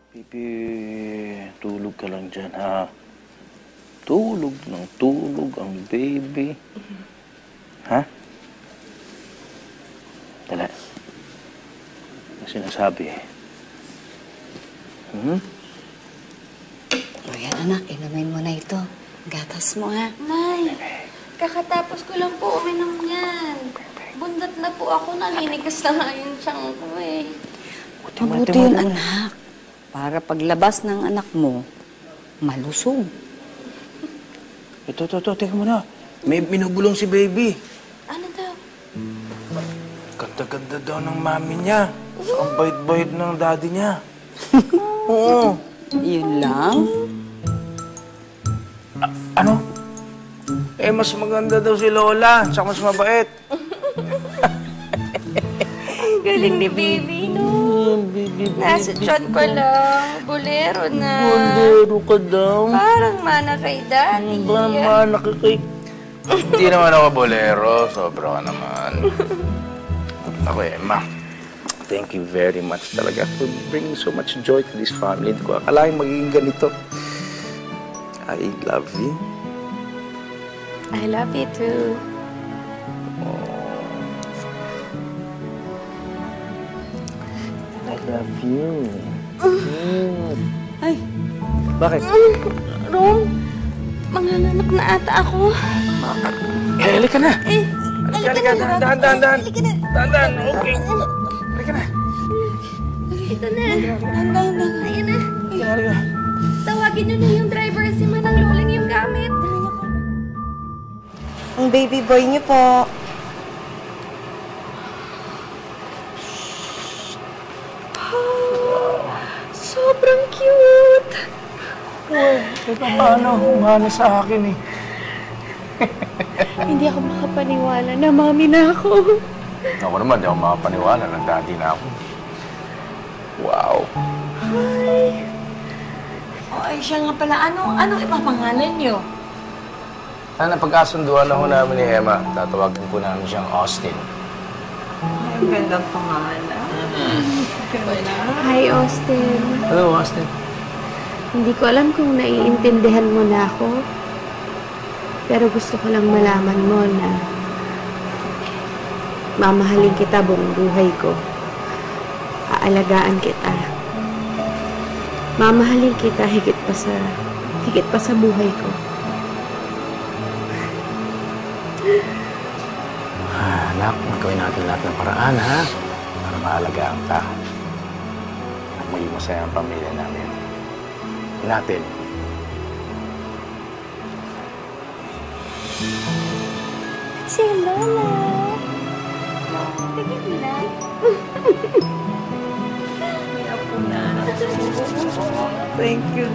Pipi, tulog ka lang dyan, ha? Tulog ng tulog ang baby. Ha? Dala. Ano sinasabi? Hmm? O yan, anak, inumin mo na ito. Gatas mo, ha? Nay, kakatapos ko lang po uminom yan. Bundat na po ako, naninigas na nga yung tiyan ko eh. Mabuti yun, anak. Para paglabas ng anak mo, malusog. Ito, teka muna. May binubulong si baby. Ano daw? Ganda-ganda daw ng mami niya. Ang bait-bait ng daddy niya. Oo. Yun lang? Ano? Eh, mas maganda daw si Lola. Tsaka mas mabait. Ang galing ni baby, no? Nasa tiyan ko lang. Bolero na. Bolero ka daw. Parang mana kay daddy. Ba naman kay... Hindi naman ako bolero. Sobra ka naman. Ako, Emma. Thank you very much talaga for bringing so much joy to this family. Hindi ko akalain magiging ganito. I love you. I love you too. I love you. Ay, Bakit? Ron, manganganak na ata ako. Eh, halika na. Halika na. Dahan. Dahan. Okay. Halika na. Ito na. Ayan na. Halika. Tawagin niyo na yung driver si Manang Luling yung gamit. Ang baby boy niyo po. Sobrang cute. Paano? Humana sa akin eh. Hindi ako makapaniwala na mami na ako. Ako naman, di ako makapaniwala na daddy na ako. Wow. Ay, siya nga pala. Anong ipapangalan niyo? Napagkasunduan ako namin ni Emma. Tatawagin po namin siyang Austin. Ay, ang gandang pangalan. Hi, Austin. Hello, Austin. Hindi ko alam kung naiintindihan mo na ako. Pero gusto ko lang malaman mo na mamahalin kita buong buhay ko. Aalagaan kita. Mamahalin kita higit pa sa buhay ko. Anak, magawin natin lahat ng paraan, ha? Para maalagaan ka. At maging masaya ang pamilya namin. Natin. Si Lola. Tingin mo na. Thank you.